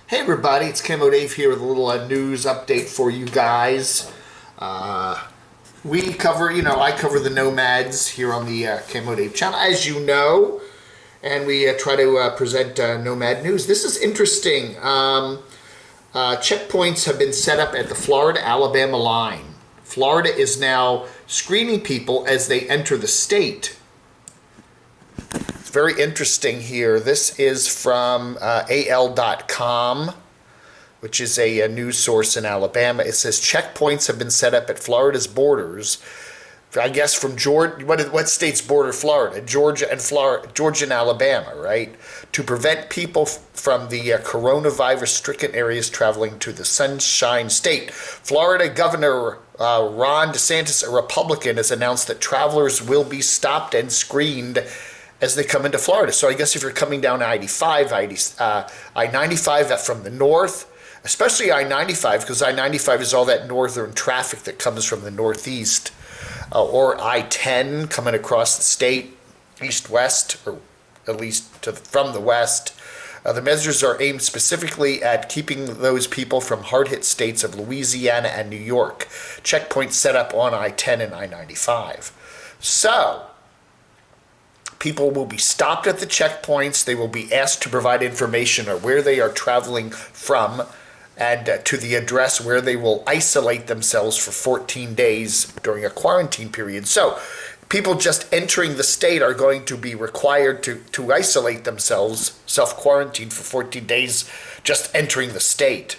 Hey everybody, it's Camo Dave here with a little news update for you guys. We cover, I cover the Nomads here on the Camo Dave channel, as you know, and we try to present Nomad news. This is interesting. Checkpoints have been set up at the Florida-Alabama line. Florida is now screening people as they enter the state. It's very interesting here. This is from AL.com, which is a news source in Alabama. It says checkpoints have been set up at Florida's borders. I guess from Georgia, what states border Florida? Georgia and Alabama, right? To prevent people from the coronavirus-stricken areas traveling to the Sunshine State. Florida Governor Ron DeSantis, a Republican, has announced that travelers will be stopped and screened as they come into Florida. So I guess if you're coming down I-95, I-95 from the north, especially I-95, because I-95 is all that northern traffic that comes from the northeast, or I-10 coming across the state, east-west, or at least from the west. The measures are aimed specifically at keeping those people from hard-hit states of Louisiana and New York. Checkpoints set up on I-10 and I-95. So people will be stopped at the checkpoints. They will be asked to provide information on where they are traveling from and to the address where they will isolate themselves for 14 days during a quarantine period. So people just entering the state are going to be required to isolate themselves, self-quarantine for 14 days, just entering the state.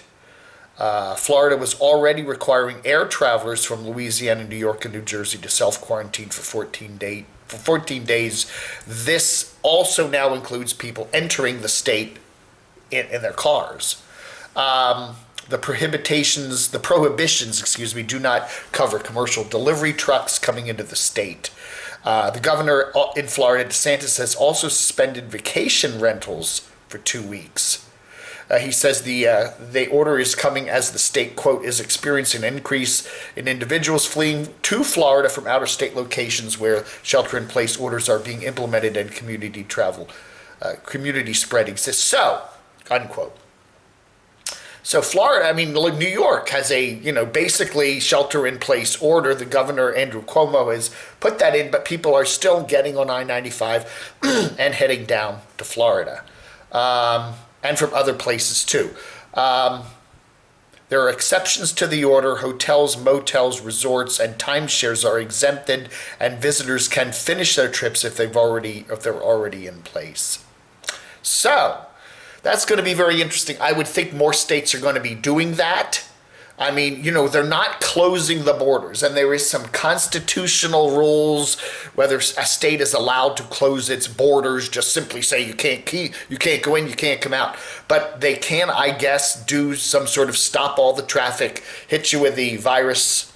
Florida was already requiring air travelers from Louisiana, New York, and New Jersey to self-quarantine for 14 days. This also now includes people entering the state in their cars. The prohibitions, do not cover commercial delivery trucks coming into the state. The governor in Florida, DeSantis, has also suspended vacation rentals for 2 weeks. He says the order is coming as the state, quote, is experiencing an increase in individuals fleeing to Florida from outer state locations where shelter-in-place orders are being implemented and community spread exists. So, unquote. So Florida, New York has a, basically shelter-in-place order. The governor, Andrew Camo, has put that in, but people are still getting on I-95 and heading down to Florida. And from other places too. There are exceptions to the order. Hotels, motels, resorts, and timeshares are exempted, and visitors can finish their trips if they're already in place. So that's going to be very interesting. I would think more states are going to be doing that. They're not closing the borders, and there is some constitutional rules whether a state is allowed to close its borders, just simply say you can't go in, you can't come out. But they can, I guess, do some sort of stop all the traffic, hit you with the virus,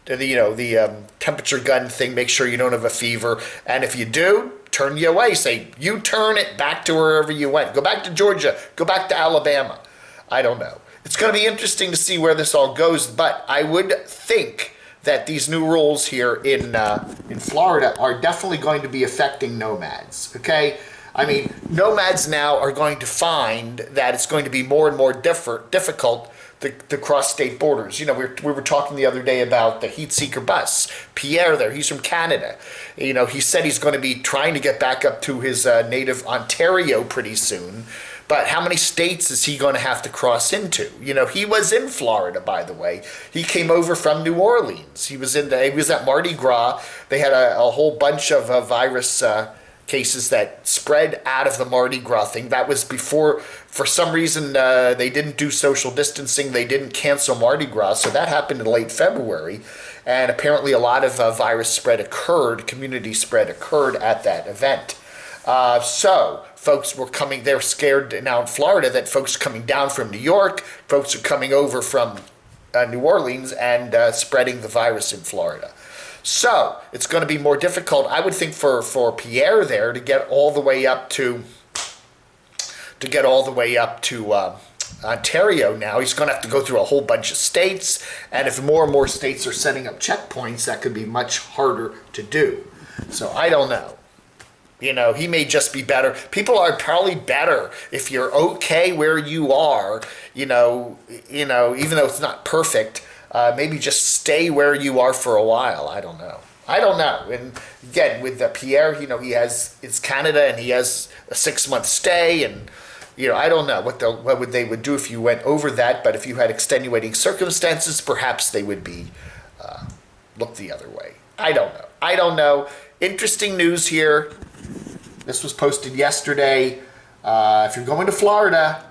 the temperature gun thing, make sure you don't have a fever, and if you do, turn you away. Say, you turn it back to wherever you went. Go back to Georgia, go back to Alabama. I don't know. It's going to be interesting to see where this all goes, but I would think that these new rules here in Florida are definitely going to be affecting nomads, okay? Nomads now are going to find that it's going to be more and more difficult to cross state borders. We were talking the other day about the Heat Seeker bus. Pierre there, he's from Canada. He said he's going to be trying to get back up to his native Ontario pretty soon. But how many states is he going to have to cross into? He was in Florida, by the way. He came over from New Orleans. He was at Mardi Gras. They had a whole bunch of virus cases that spread out of the Mardi Gras thing. That was before, for some reason, they didn't do social distancing. They didn't cancel Mardi Gras, so that happened in late February. And apparently a lot of community spread occurred at that event. So folks were coming, they're scared now in Florida that folks coming down from New York, folks are coming over from New Orleans and spreading the virus in Florida. So it's going to be more difficult, I would think, for Pierre there to get all the way up to Ontario now. He's going to have to go through a whole bunch of states, and if more and more states are setting up checkpoints, that could be much harder to do. So I don't know. You know, he may just be better. People are probably better if you're okay where you are, even though it's not perfect, maybe just stay where you are for a while. I don't know. And again, with Pierre, it's Canada and he has a 6-month stay, and I don't know what they would do if you went over that. But if you had extenuating circumstances, perhaps they would be look the other way. I don't know. Interesting news here. This was posted yesterday. If you're going to Florida,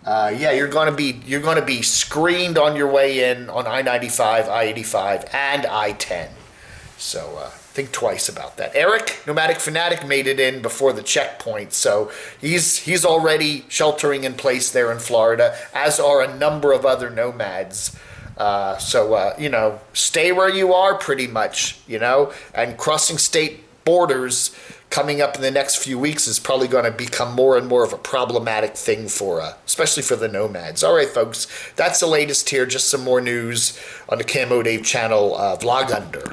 you're going to be screened on your way in on I-95, I-85, and I-10. So think twice about that. Eric, Nomadic Fanatic, made it in before the checkpoint, so he's already sheltering in place there in Florida, as are a number of other nomads. Stay where you are pretty much, and crossing state borders coming up in the next few weeks is probably going to become more and more of a problematic thing especially for the nomads. All right, folks, that's the latest here. Just some more news on the Camo Dave channel, Vlog Under.